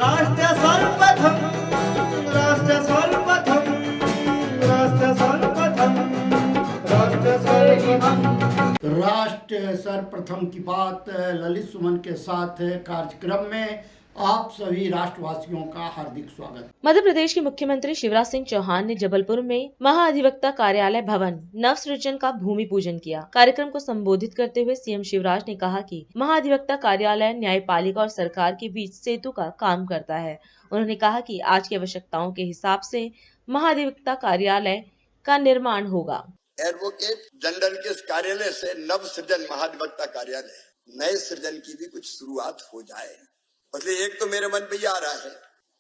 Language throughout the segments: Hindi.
राष्ट्र सर्वप्रथम राष्ट्र सर्वप्रथम राष्ट्र सर्वप्रथम राष्ट्र सर्वप्रथम राष्ट्र सर्वप्रथम की बात ललित सुमन के साथ कार्यक्रम में आप सभी राष्ट्रवासियों का हार्दिक स्वागत। मध्य प्रदेश के मुख्यमंत्री शिवराज सिंह चौहान ने जबलपुर में महाधिवक्ता कार्यालय भवन नव सृजन का भूमि पूजन किया। कार्यक्रम को संबोधित करते हुए सीएम शिवराज ने कहा कि महाधिवक्ता कार्यालय न्यायपालिका और सरकार के बीच सेतु का काम करता है। उन्होंने कहा कि आज की आवश्यकताओं के हिसाब से महाधिवक्ता कार्यालय का निर्माण होगा। एडवोकेट जनरल के कार्यालय से नव सृजन महाधिवक्ता कार्यालय नए सृजन की भी कुछ शुरुआत हो जाए। इसलिए एक तो मेरे मन में ये आ रहा है,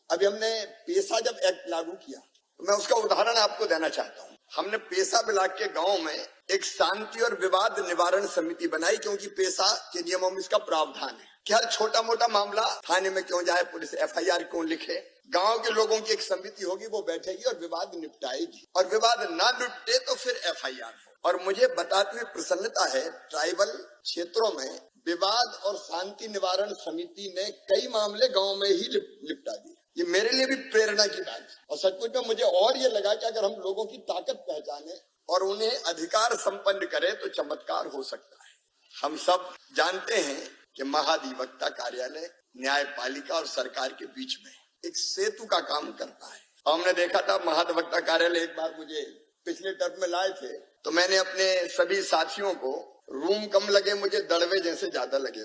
अभी हमने पेशा जब एक्ट लागू किया तो मैं उसका उदाहरण आपको देना चाहता हूँ। हमने पेशा ब्लॉक के गांव में एक शांति और विवाद निवारण समिति बनाई, क्योंकि पेशा के नियमों में इसका प्रावधान है कि हर छोटा मोटा मामला थाने में क्यों जाए, पुलिस एफआईआर क्यों लिखे। गांव के लोगों की एक समिति होगी, वो बैठेगी और विवाद निपटाएगी, और विवाद ना निपटे तो फिर एफआईआर हो। और मुझे बताते हुए प्रसन्नता है, ट्राइबल क्षेत्रों में विवाद और शांति निवारण समिति ने कई मामले गांव में ही निपटा दिए। ये मेरे लिए भी प्रेरणा की बात है, और सचमुच में मुझे और ये लगा कि अगर हम लोगों की ताकत पहचाने और उन्हें अधिकार संपन्न करें तो चमत्कार हो सकता है। हम सब जानते हैं कि महाधिवक्ता कार्यालय न्यायपालिका और सरकार के बीच में एक सेतु का काम करता है। हमने देखा था महाधिवक्ता कार्यालय, एक बार मुझे पिछले टर्म में लाए थे तो मैंने अपने सभी साथियों को रूम कम लगे, मुझे दड़वे जैसे ज्यादा लगे।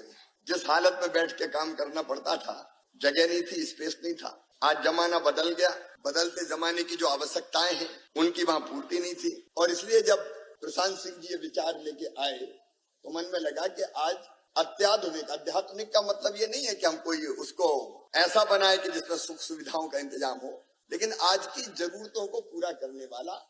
जिस हालत में बैठ के काम करना पड़ता था, जगह नहीं थी, स्पेस नहीं था। आज जमाना बदल गया, बदलते जमाने की जो आवश्यकताएं हैं उनकी वहां पूर्ति नहीं थी। और इसलिए जब प्रशांत सिंह जी ये विचार लेके आए तो मन में लगा कि आज अत्याधुनिक, आध्यात्मिक का मतलब ये नहीं है कि हम कोई उसको ऐसा बनाए कि जिसमें सुख सुविधाओं का इंतजाम हो, लेकिन आज की जरूरतों को पूरा करने वाला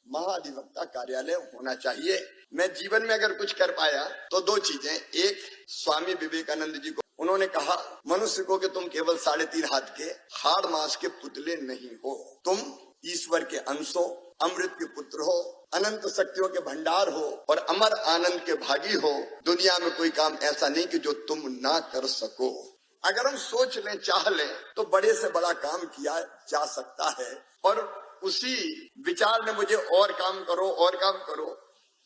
महाधिवक्ता कार्यालय होना चाहिए। मैं जीवन में अगर कुछ कर पाया तो दो चीजें। एक, स्वामी विवेकानंद जी को उन्होंने कहा, मनुष्य को कि तुम केवल 3.5 हाथ के हाड़ मांस के पुतले नहीं हो, तुम ईश्वर के अंश हो, अमृत के पुत्र हो, अनंत शक्तियों के भंडार हो और अमर आनंद के भागी हो। दुनिया में कोई काम ऐसा नहीं कि जो तुम ना कर सको। अगर हम सोच लें, चाह लें तो बड़े से बड़ा काम किया जा सकता है। और उसी विचार ने मुझे और काम करो।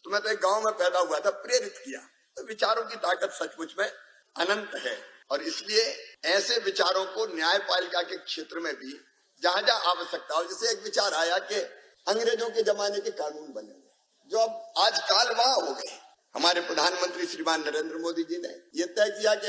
तो मैं तो एक गांव में पैदा हुआ था, प्रेरित किया। तो विचारों की ताकत सचमुच में अनंत है, और इसलिए ऐसे विचारों को न्यायपालिका के क्षेत्र में भी जहां जहां आवश्यकता हो। जैसे एक विचार आया कि अंग्रेजों के जमाने के कानून बने जो अब आज कालवाह हो गए। हमारे प्रधानमंत्री श्रीमान नरेंद्र मोदी जी ने यह तय किया कि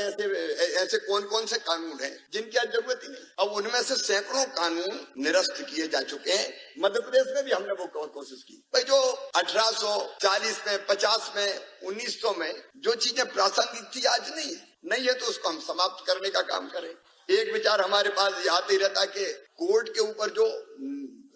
ऐसे कौन कौन से कानून हैं जिनकी आज जरूरत ही नहीं। अब उनमें से सैकड़ों कानून निरस्त किए जा चुके हैं। मध्य प्रदेश में भी हमने वो कोशिश की भाई, जो 1840 में, 50 में, 1900 में जो चीजें प्रासंगिक थी आज नहीं है तो उसको हम समाप्त करने का काम करें। एक विचार हमारे पास याद ही रहता कि कोर्ट के ऊपर जो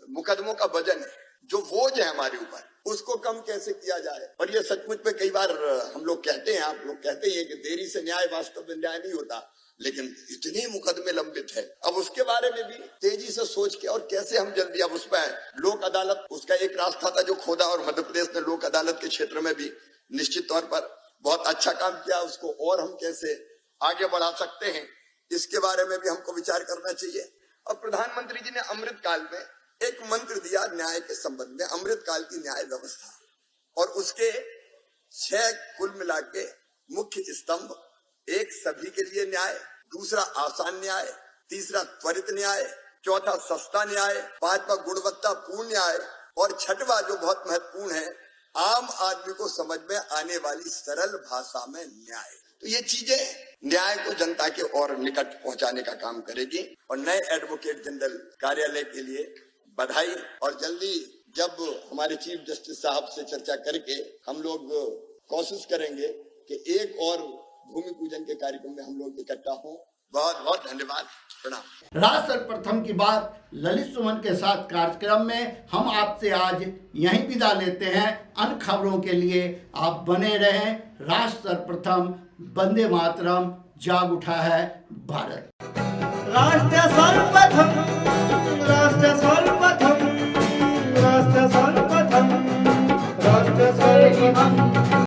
मुकदमों का वजन है, जो बोझ है हमारे ऊपर, उसको कम कैसे किया जाए। और ये सचमुच में कई बार हम लोग कहते हैं, आप लोग कहते हैं कि देरी से न्याय वास्तव में न्याय नहीं होता, लेकिन इतने मुकदमे लंबित है। अब उसके बारे में भी तेजी से सोच के और कैसे हम जल्दी, अब उसमें लोक अदालत, उसका एक रास्ता था जो खोदा, और मध्य प्रदेश ने लोक अदालत के क्षेत्र में भी निश्चित तौर पर बहुत अच्छा काम किया। उसको और हम कैसे आगे बढ़ा सकते हैं, इसके बारे में भी हमको विचार करना चाहिए। और प्रधानमंत्री जी ने अमृत काल में एक मंत्र दिया न्याय के संबंध में, अमृत काल की न्याय व्यवस्था, और उसके 6 कुल मिला के मुख्य स्तंभ। एक, सभी के लिए न्याय, दूसरा आसान न्याय, तीसरा त्वरित न्याय, चौथा सस्ता न्याय, पांचवा गुणवत्तापूर्ण न्याय, और छठवा जो बहुत महत्वपूर्ण है, आम आदमी को समझ में आने वाली सरल भाषा में न्याय। तो ये चीजें न्याय को जनता के और निकट पहुंचाने का काम करेगी। और नए एडवोकेट जनरल कार्यालय के लिए बधाई। और जल्दी जब हमारे चीफ जस्टिस साहब से चर्चा करके हम लोग कोशिश करेंगे कि एक और भूमि पूजन के कार्यक्रम में हम लोग इकट्ठा हों। बहुत बहुत धन्यवाद, प्रणाम। राष्ट्र सर्वप्रथम की बात ललित सुमन के साथ कार्यक्रम में हम आपसे आज यहीं विदा लेते हैं। अन्य खबरों के लिए आप बने रहें। राष्ट्र सर्वप्रथम, वंदे मातरम, जाग उठा है भारत। राष्ट्र सर्वप्रथम राष्ट्र सर्वप्रथम राष्ट्र सर्वप्रथम राष्ट्र सर्वप्रथम।